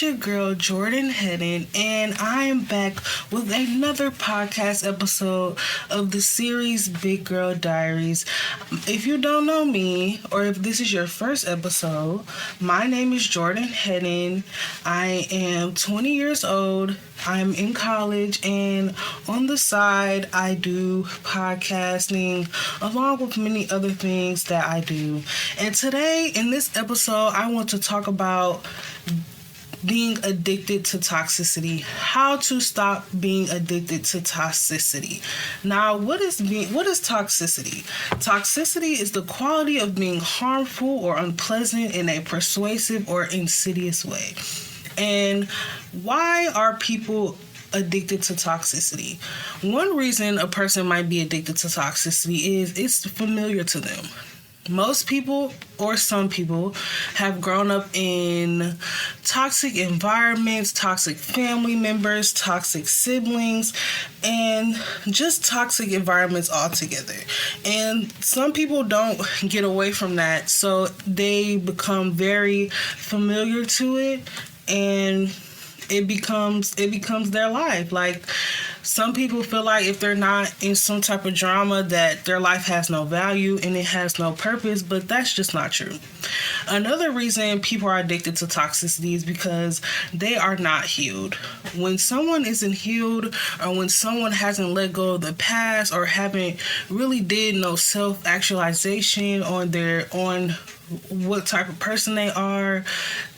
it's your girl Jordan Hedden, and I am back with another podcast episode of the series Big Girl Diaries. If you don't know me, or if this is your first episode, my name is Jordan Hedden. I am 20 years old. I'm in college, and on the side, I do podcasting along with many other things that I do. And today, in this episode, I want to talk about being addicted to toxicity. How to stop being addicted to toxicity. Now, what is toxicity? Toxicity is the quality of being harmful or unpleasant in a persuasive or insidious way. And why are people addicted to toxicity? One reason a person might be addicted to toxicity is it's familiar to them. Most people, or some people, have grown up in toxic environments, toxic family members, toxic siblings, and just toxic environments altogether. And some people don't get away from that, so they become very familiar to it, and it becomes their life. Like, some people feel like if they're not in some type of drama that their life has no value and it has no purpose, but that's just not true. Another reason people are addicted to toxicity is because they are not healed. When someone isn't healed, or when someone hasn't let go of the past, or haven't really did no self-actualization on what type of person they are,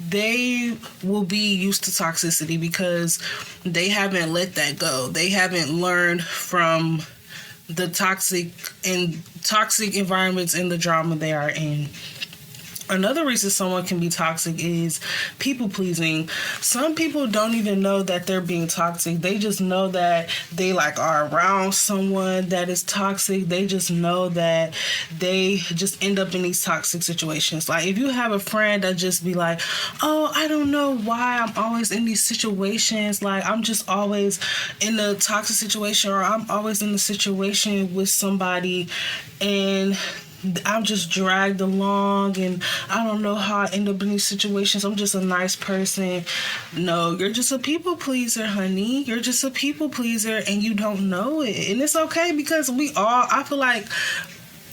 they will be used to toxicity because they haven't let that go. They haven't learned from the toxic environments and the drama they are in. Another reason someone can be toxic is people pleasing. Some people don't even know that they're being toxic. They just know that they are around someone that is toxic. They just know that they just end up in these toxic situations. Like, if you have a friend that just be like, oh, I don't know why I'm always in these situations. Like, I'm just always in a toxic situation, or I'm always in a situation with somebody and I'm just dragged along, and I don't know how I end up in these situations. I'm just a nice person. No, you're just a people pleaser, honey. You're just a people pleaser, and you don't know it. And it's okay, because I feel like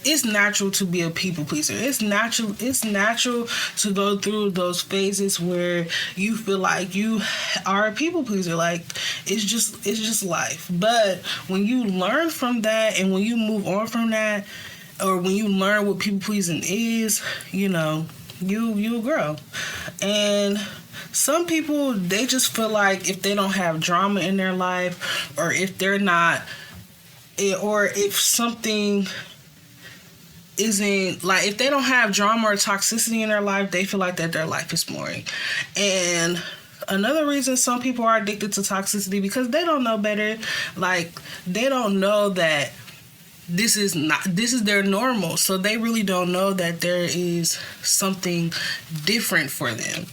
it's natural to be a people pleaser. It's natural to go through those phases where you feel like you are a people pleaser. Like, it's just life. But when you learn from that, and when you move on from that, or when you learn what people pleasing is, you'll grow. And some people, they just feel like if they don't have drama in their life, or if they're not, or if something isn't, like, if they don't have drama or toxicity in their life, they feel like that their life is boring. And another reason some people are addicted to toxicity, because they don't know better. Like, they don't know that this is their normal, so they really don't know that there is something different for them.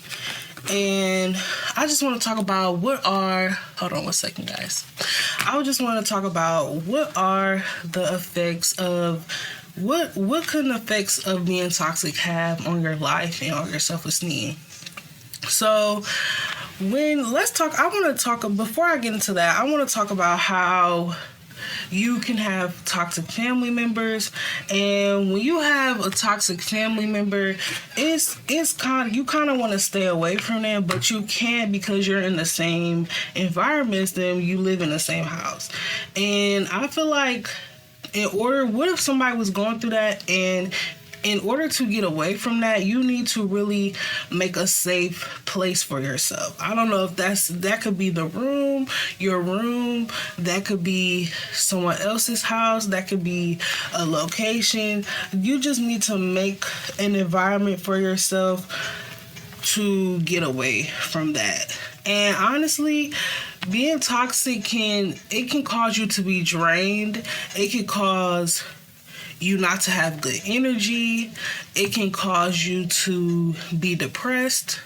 And I just want to talk about hold on one second, guys. I just want to talk about what are the effects of what can the effects of being toxic have on your life and on your self-esteem. So before I get into that, I want to talk about how you can have toxic family members. And when you have a toxic family member, you kind of want to stay away from them, but you can't, because you're in the same environment as them. You live in the same house. And I feel like what if somebody was going through that, and in order to get away from that, you need to really make a safe place for yourself. I don't know if that could be your room, that could be someone else's house, that could be a location. You just need to make an environment for yourself to get away from that. And honestly, being toxic can cause you to be drained. It can cause you not to have good energy. It can cause you to be depressed.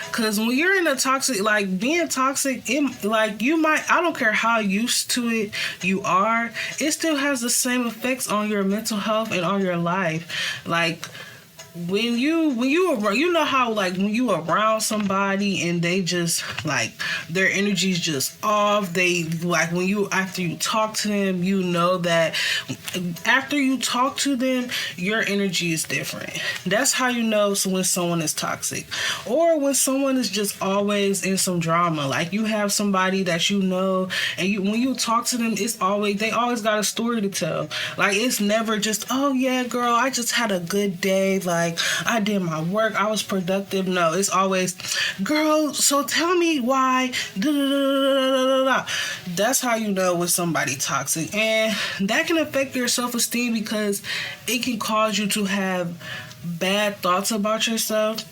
Because when you're in a toxic, being toxic, I don't care how used to it you are, it still has the same effects on your mental health and on your life. Like, when you know how like when you around somebody and they just like their energy's just off, they like when you after you talk to them, you know that after you talk to them your energy is different. That's how you know when someone is toxic, or when someone is just always in some drama. Like you have somebody that you know, and when you talk to them, they always got a story to tell. Like it's never just, oh yeah girl, I just had a good day, like I did my work, I was productive. No, it's always, girl, so tell me why. That's how you know when somebody toxic, and that can affect your self-esteem because it can cause you to have bad thoughts about yourself.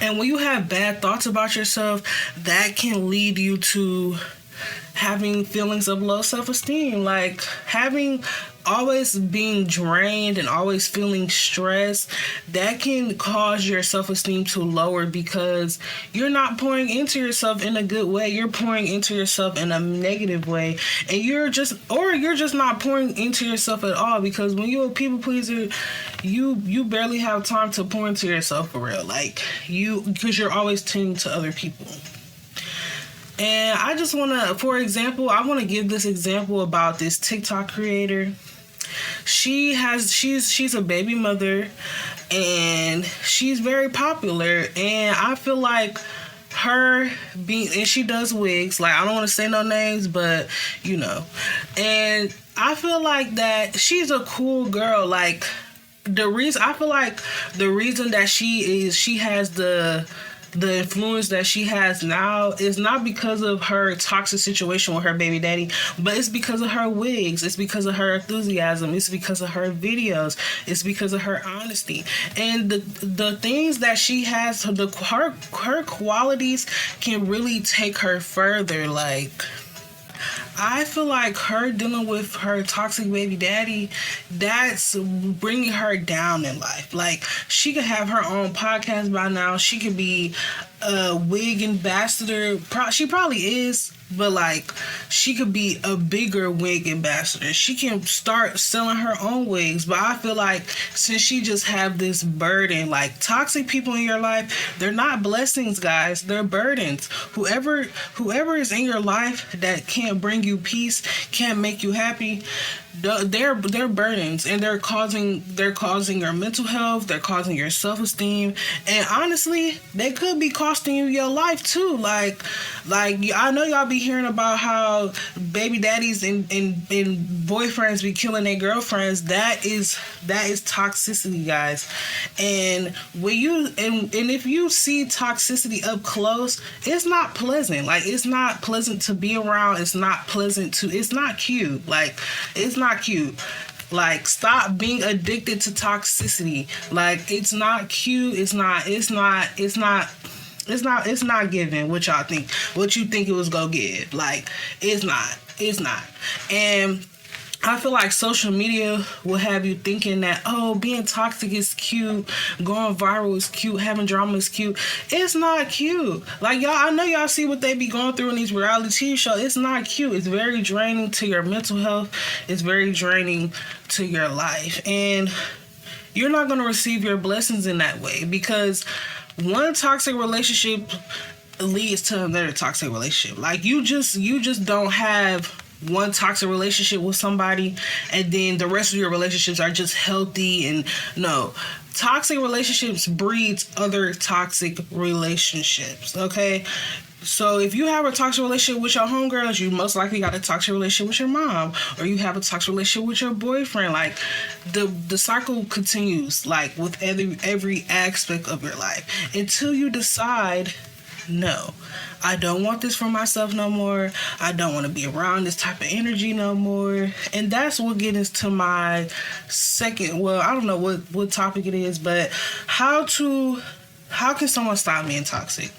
And when you have bad thoughts about yourself, that can lead you to having feelings of low self-esteem, like having always being drained and always feeling stressed. That can cause your self-esteem to lower because you're not pouring into yourself in a good way. You're pouring into yourself in a negative way, and you're just not pouring into yourself at all, because when you're a people pleaser, you barely have time to pour into yourself for real, like because you're always tending to other people. And I just want to, for example, I want to give this example about this TikTok creator. She's a baby mother, and she's very popular, and I feel like and she does wigs, like I don't want to say no names, but you know, and I feel like that she's a cool girl. Like the reason that she has the influence that she has now is not because of her toxic situation with her baby daddy, but it's because of her wigs, it's because of her enthusiasm, it's because of her videos, it's because of her honesty, and the things that she has, her qualities can really take her further. Like I feel like her dealing with her toxic baby daddy, that's bringing her down in life. Like she could have her own podcast by now. She could be a wig ambassador. She probably is, but like she could be a bigger wig ambassador. She can start selling her own wigs. But I feel like since she just have this burden, like toxic people in your life, they're not blessings, guys. They're burdens. Whoever is in your life that can't bring you peace, can't make you happy, they're burdens, and they're causing your mental health, they're causing your self-esteem, and honestly they could be costing you your life too. Like I know y'all be hearing about how baby daddies and boyfriends be killing their girlfriends. That is toxicity, guys. And when you and if you see toxicity up close, it's not pleasant. Like it's not pleasant to be around. It's not cute. Like it's not cute. Like stop being addicted to toxicity. Like it's not cute. It's not giving what y'all think. What you think it was gonna give. Like it's not. And I feel like social media will have you thinking that, oh, being toxic is cute, going viral is cute, having drama is cute. It's not cute. Like, y'all, I know y'all see what they be going through in these reality TV shows. It's not cute. It's very draining to your mental health. It's very draining to your life. And you're not going to receive your blessings in that way, because one toxic relationship leads to another toxic relationship. Like, you just don't have one toxic relationship with somebody and then the rest of your relationships are just healthy. And no, toxic relationships breeds other toxic relationships. Okay, so if you have a toxic relationship with your homegirls, you most likely got a toxic relationship with your mom, or you have a toxic relationship with your boyfriend. Like the cycle continues, like with every aspect of your life, until you decide, no, I don't want this for myself no more. I don't want to be around this type of energy no more. And that's what gets into my second, well, I don't know what topic it is, but how can someone stop being toxic?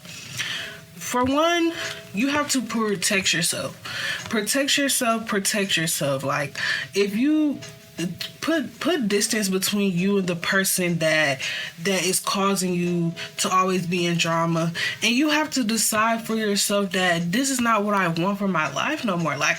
For one, you have to protect yourself. Protect yourself. Like, if you put distance between you and the person that is causing you to always be in drama. And you have to decide for yourself that this is not what I want for my life no more. Like,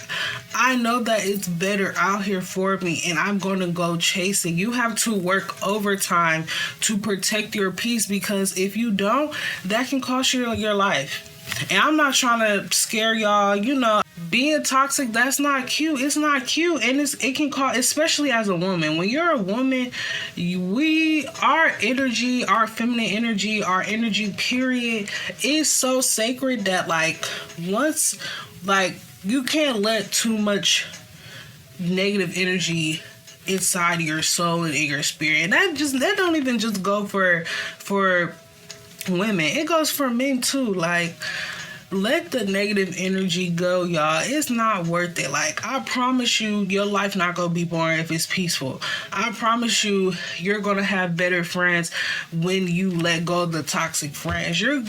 I know that it's better out here for me, and I'm going to go chase it. You have to work overtime to protect your peace, because if you don't, that can cost you your life. And I'm not trying to scare y'all, being toxic, that's not cute. It's not cute. And it can cause, especially as a woman. When you're a woman, our energy, our feminine energy, our energy period is so sacred that you can't let too much negative energy inside your soul and in your spirit. And that don't even just go for women. It goes for men too. Like, let the negative energy go, y'all. It's not worth it. Like, I promise you, your life not gonna be boring if it's peaceful. I promise you, you're gonna have better friends when you let go of the toxic friends. You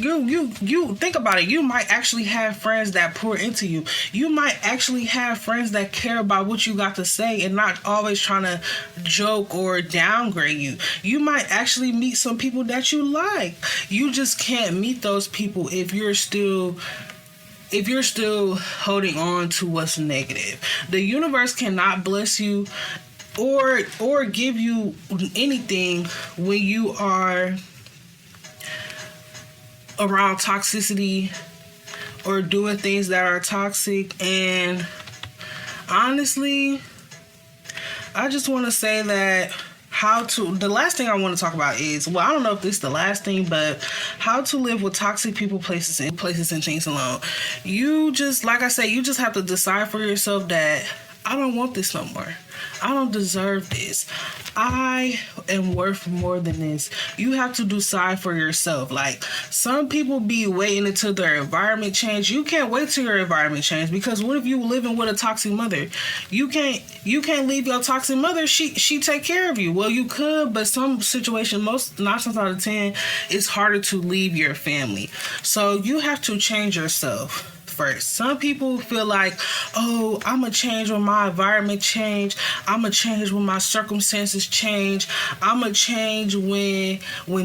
think about it. You might actually have friends that pour into you. You might actually have friends that care about what you got to say and not always trying to joke or downgrade you. You might actually meet some people that you like. You just can't meet those people if you're still holding on to what's negative. The universe cannot bless you or give you anything when you are around toxicity or doing things that are toxic. And honestly, I just want to say that the last thing I want to talk about is, well, I don't know if this is the last thing, but how to live with toxic people, places and things alone. You just, like I said, you just have to decide for yourself that I don't want this no more. I don't deserve this. I am worth more than this. You have to decide for yourself. Like, some people be waiting until their environment change. You can't wait till your environment change, because what if you living with a toxic mother? You can't leave your toxic mother. She take care of you. Well, you could, but some situation, 9 times out of 10, it's harder to leave your family. So you have to change yourself first. Some people feel like, oh, I'm going to change when my environment change. I'm going to change when my circumstances change. I'm going to change when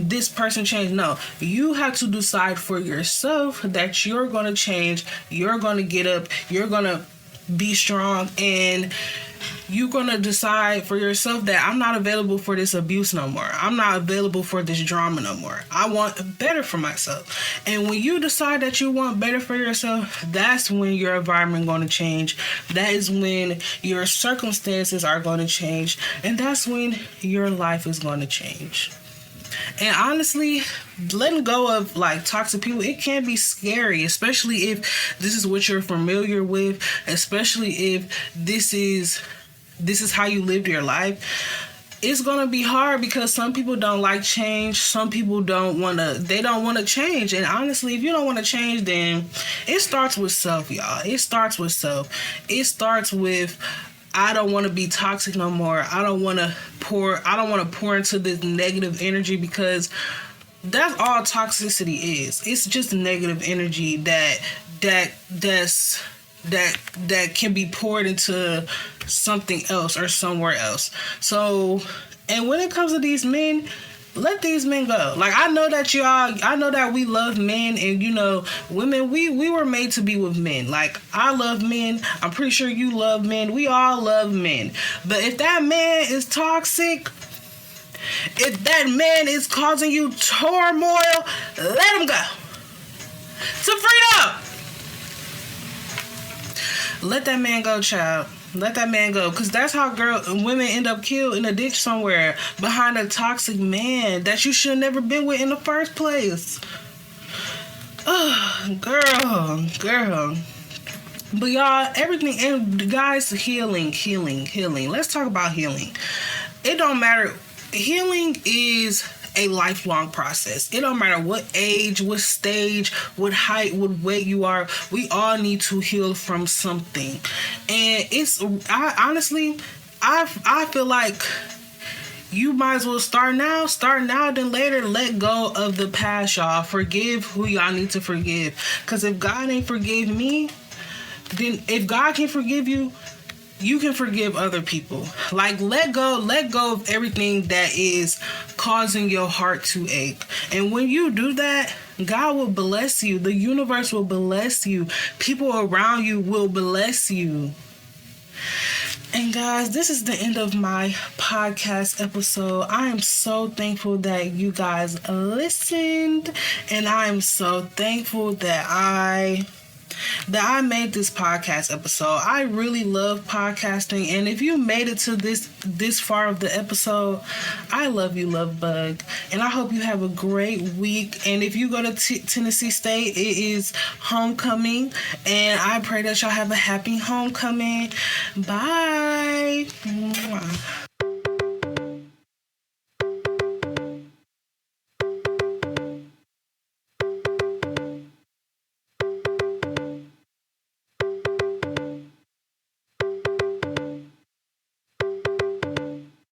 this person change. No, you have to decide for yourself that you're going to change. You're going to get up. You're going to be strong, and you're going to decide for yourself that I'm not available for this abuse no more. I'm not available for this drama no more. I want better for myself. And when you decide that you want better for yourself, that's when your environment going to change. That is when your circumstances are going to change. And that's when your life is going to change. And honestly, letting go of toxic people, it can be scary, especially if this is what you're familiar with, especially if this is how you lived your life. It's gonna be hard because some people don't like change. Some people don't want to change. And honestly, if you don't want to change, then it starts with self, y'all. It starts with self. It starts with, I don't want to be toxic no more. I don't want to pour into this negative energy, because that's all toxicity is. It's just negative energy that can be poured into something else or somewhere else. So, and when it comes to these men, let these men go. I know that we love men, and women, we were made to be with men. I love men. I'm pretty sure you love men. We all love men. But if that man is toxic, if that man is causing you turmoil, let him go. To freedom. Let that man go, child. Let that man go, because that's how women end up killed in a ditch somewhere behind a toxic man that you should have never been with in the first place. Oh, girl. But y'all, everything, and guys, healing. Let's talk about healing. It don't matter. Healing is a lifelong process. It don't matter what age, what stage, what height, what weight you are. We all need to heal from something. And I feel like you might as well start now than later. Let go of the past, y'all. Forgive who y'all need to forgive. Because if God ain't forgive me, then if God can forgive you, you can forgive other people. Like, let go of everything that is causing your heart to ache. And when you do that, God will bless you. The universe will bless you. People around you will bless you. And guys, this is the end of my podcast episode. I am so thankful that you guys listened, and I am so thankful that I made this podcast episode. I really love podcasting, and if you made it to this far of the episode, I love you, loveBug, and I hope you have a great week. And if you go to Tennessee State, it is homecoming, and I pray that y'all have a happy homecoming. Bye. Mwah.